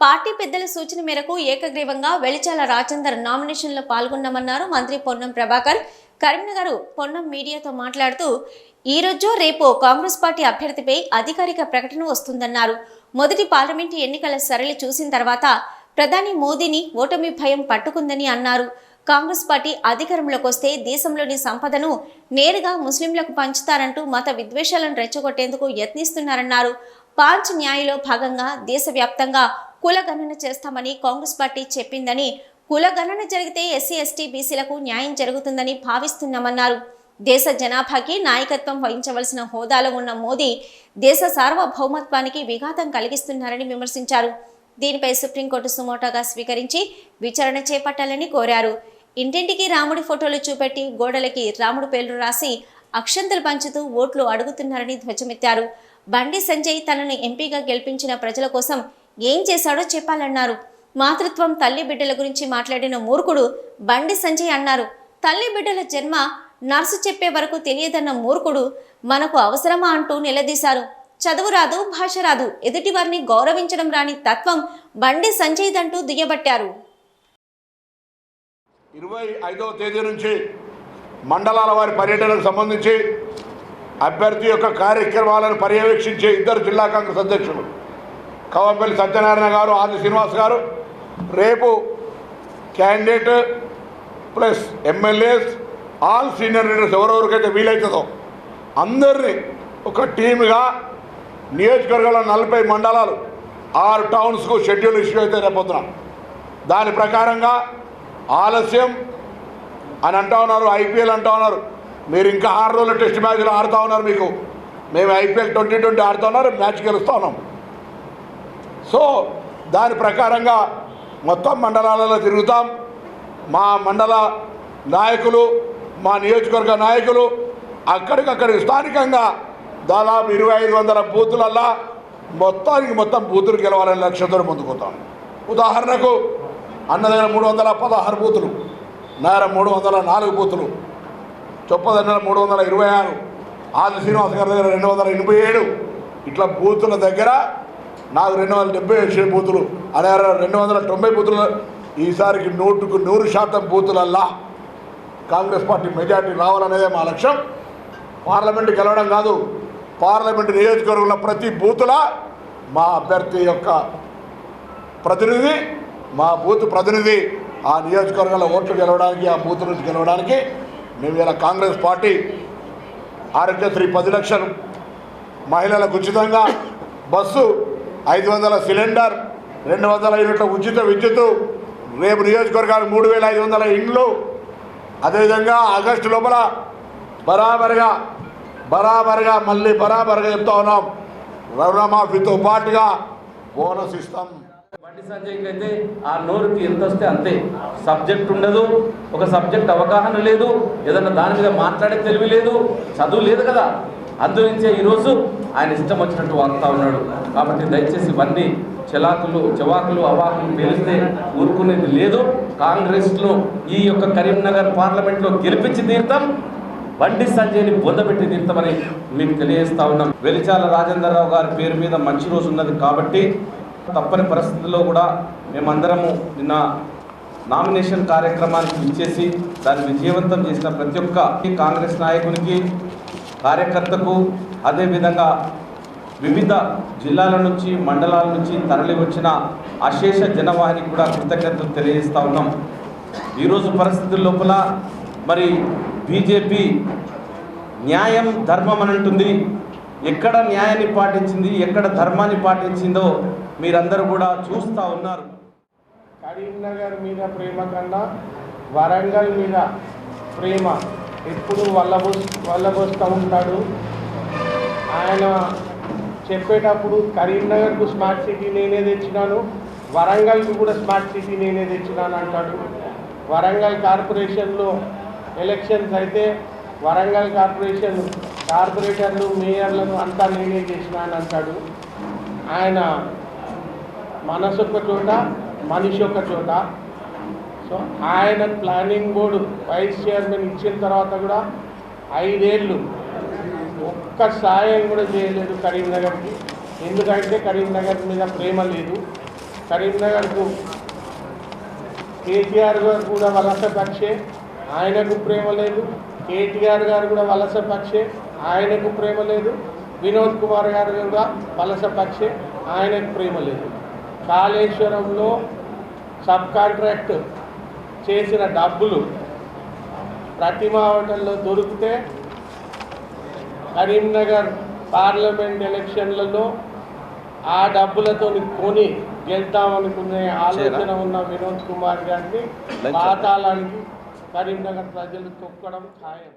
Party పెద్దల సూచన మేరకు ఏకగ్రీవంగా వెలిచాల రాజేందర్ నామినేషన్లో పాల్గొన్నామన్నారు మంత్రి పొన్నం ప్రభాకర్. కరీంనగర్ పొన్నం మీడియాతో మాట్లాడుతూ ఈ రోజు రేపు కాంగ్రెస్ పార్టీ అభ్యర్థిపై అధికారిక ప్రకటన వస్తుందన్నారు. మొదటి పార్లమెంటు ఎన్నికల సరళి చూసిన తర్వాత ప్రధాని మోదీని ఓటమి భయం పట్టుకుందని అన్నారు. కాంగ్రెస్ పార్టీ అధికారంలోకి వస్తే దేశంలోని సంపదను నేరుగా ముస్లింలకు పంచుతారంటూ మత విద్వేషాలను రెచ్చగొట్టేందుకు యత్నిస్తున్నారన్నారు. పాంచ్ న్యాయలో భాగంగా దేశవ్యాప్తంగా కులగణన చేస్తామని కాంగ్రెస్ పార్టీ చెప్పిందని, కులగణన జరిగితే ఎస్సీ ఎస్టీ బీసీలకు న్యాయం జరుగుతుందని భావిస్తున్నామన్నారు. దేశ జనాభాకి నాయకత్వం వహించవలసిన హోదాలో ఉన్న మోదీ దేశ సార్వభౌమత్వానికి విఘాతం కలిగిస్తున్నారని విమర్శించారు. దీనిపై సుప్రీంకోర్టు సుమోటోగా స్వీకరించి విచారణ చేపట్టాలని కోరారు. ఇంటింటికి రాముడి ఫోటోలు చూపెట్టి గోడలకి రాముడు పేర్లు రాసి అక్షంతలు పంచుతూ ఓట్లు అడుగుతున్నారని ధ్వజమెత్తారు. బండి సంజయ్ తనను ఎంపీగా గెలిపించిన ప్రజల కోసం ఏం చేశాడో చెప్పాలన్నారు. మాతృత్వం తల్లి బిడ్డల గురించి మాట్లాడిన మూర్ఖుడు బండి సంజయ్ అన్నారు. తల్లి బిడ్డల జన్మ నర్సు చెప్పే వరకు తెలియదన్న మూర్ఖుడు మనకు అవసరమా అంటూ నిలదీశారు. చదువు రాదు, భాష రాదు, ఎదుటి వారిని గౌరవించడం రాని తత్వం బండి సంజయ్ దంటూ దుయ్యబట్టారు. 25వ తేదీ నుంచి మండలాల వారి పర్యటనకు సంబంధించి అభ్యర్థి యొక్క కార్యక్రమాలను పర్యవేక్షించే ఇద్దరు జిల్లా కాంగ్రెస్ అధ్యక్షులు కవంపల్లి సత్యనారాయణ గారు, ఆది శ్రీనివాస్ గారు రేపు candidate plus MLAs all senior leaders ఎవరెవరికైతే వీలవుతుందో అందరినీ ఒక టీమ్గా నియోజకవర్గంలో 40 మండలాలు 6 టౌన్స్కు షెడ్యూల్ ఇష్యూ అయితే రేపొద్దున దాని ప్రకారంగా ఆలస్యం అని అంటూ ఉన్నారు. ఐపీఎల్ అంటూ ఉన్నారు. మీరు ఇంకా 6 రోజుల టెస్ట్ మ్యాచ్లు ఆడుతూ ఉన్నారు. మీకు మేము ఐపీఎల్ 2020 ఆడుతూ ఉన్నారు, మ్యాచ్ గెలుస్తూ ఉన్నాం. సో దాని ప్రకారంగా మొత్తం మండలాలలో తిరుగుతాం. మా మండల నాయకులు, మా నియోజకవర్గ నాయకులు అక్కడికక్కడికి స్థానికంగా దాదాపు 2500 బూతులల్లా మొత్తం బూతులు గెలవాలని లక్ష్యంతో ముందుకుతాం. ఉదాహరణకు అన్న దగ్గర 316 బూతులు, నేర 304 బూతులు, చొప్పదన్న 326, ఆది శ్రీనివాస్ గారి దగ్గర 287, ఇట్లా బూతుల దగ్గర నాకు 277 బూతులు అనే 290 బూతులు. ఈసారికి 100% బూతులల్లా కాంగ్రెస్ పార్టీ మెజార్టీ రావాలనేదే మా లక్ష్యం. పార్లమెంటు గెలవడం కాదు, పార్లమెంటు నియోజకవర్గంలో ప్రతి బూతుల మా అభ్యర్థి యొక్క ప్రతినిధి, మా బూత్ ప్రతినిధి ఆ నియోజకవర్గంలో ఓట్లు గెలవడానికి, ఆ బూత్ నుంచి గెలవడానికి మేము ఇలా కాంగ్రెస్ పార్టీ ఆరోగ్యశ్రీ 10 లక్షలు, మహిళలకు ఉచితంగా బస్సు, 500 సిలిండర్, 200 యూనిట్ల ఉచిత విద్యుత్తు, రేపు నియోజకవర్గానికి 3500 ఇండ్లు, అదేవిధంగా ఆగస్టు లోపల బరాబరుగా మళ్ళీ చెప్తా ఉన్నాం, రుణమాఫీతో పాటుగా బోనస్ ఇస్తాం. బండి సంజయ్కి అయితే ఆ నోరుకి ఎంత వస్తే అంతే, సబ్జెక్ట్ ఉండదు, ఒక సబ్జెక్ట్ అవగాహన లేదు, ఏదన్నా దాని మీద మాట్లాడే తెలివి లేదు, చదువు లేదు కదా. అందునుంచే ఈరోజు ఆయన ఇష్టం వచ్చినట్టు వాగుతూ ఉన్నాడు. కాబట్టి దయచేసి ఇవన్నీ చెవాకులు అవాకులు తెలిస్తే ఊరుకునేది లేదు. కాంగ్రెస్లో ఈ యొక్క కరీంనగర్ పార్లమెంట్లో గెలిపించి తీర్థం, బండి సంజయ్ని బొందబెట్టి తీర్థమని మీకు తెలియజేస్తా ఉన్నాం. వెలిచాల రాజేందర్ రావు గారి పేరు మీద మంచి రోజు ఉన్నది కాబట్టి తప్పని పరిస్థితుల్లో కూడా మేమందరము నిన్న నామినేషన్ కార్యక్రమానికి ఇచ్చేసి దాన్ని విజయవంతం చేసిన ప్రతి ఒక్క కాంగ్రెస్ నాయకునికి, కార్యకర్తకు, అదేవిధంగా వివిధ జిల్లాల నుంచి మండలాల నుంచి తరలి వచ్చిన అశేష జనవాహినికి కూడా కృతజ్ఞతలు తెలియజేస్తూ ఉన్నాం. ఈరోజు పరిస్థితుల లోపల మరి బీజేపీ న్యాయం ధర్మం అని అంటుంది. ఎక్కడ న్యాయాన్ని పాటించింది, ఎక్కడ ధర్మాన్ని పాటించిందో మీరందరూ కూడా చూస్తూ ఉన్నారు. కరీంనగర్ మీద ప్రేమ కన్నా వరంగల్ మీద ప్రేమ ఎప్పుడు వల్లబోస్తూ ఉంటాడు. ఆయన చెప్పేటప్పుడు కరీంనగర్కు స్మార్ట్ సిటీ నేనే తెచ్చినాను, వరంగల్కు కూడా స్మార్ట్ సిటీ నేనే తెచ్చినాను అంటాడు. వరంగల్ కార్పొరేషన్లో ఎలక్షన్స్ అయితే వరంగల్ కార్పొరేటర్లు, మేయర్లను అంతా నేనే చేసినాను అంటాడు. ఆయన మనసు ఒక చోట, మనిషి ఒక చోట. సో ఆయన ప్లానింగ్ బోర్డు వైస్ చైర్మన్ ఇచ్చిన తర్వాత కూడా 5 ఏళ్ళు ఒక్క సాయం కూడా చేయలేదు కరీంనగర్కి. ఎందుకంటే కరీంనగర్ మీద ప్రేమ లేదు. కరీంనగర్కు కేటీఆర్ గారు కూడా వలస పక్షే, ఆయనకు ప్రేమ లేదు. కేటీఆర్ గారు కూడా వలస పక్షే, ఆయనకు ప్రేమ లేదు. వినోద్ కుమార్ గారు కూడా వలస పక్షే, ఆయనకు ప్రేమ లేదు. కాళేశ్వరంలో సబ్ కాంట్రాక్ట్ చేసిన డబ్బులు ప్రతిమా హోటల్లో దొరికితే కరీంనగర్ పార్లమెంట్ ఎలక్షన్లలో ఆ డబ్బులతో కొని గెలుద్దామనుకునే ఆలోచన ఉన్న వినోద్ కుమార్ గారిని పాతాళానికి కరీంనగర్ ప్రజలు తొక్కడం ఖాయం.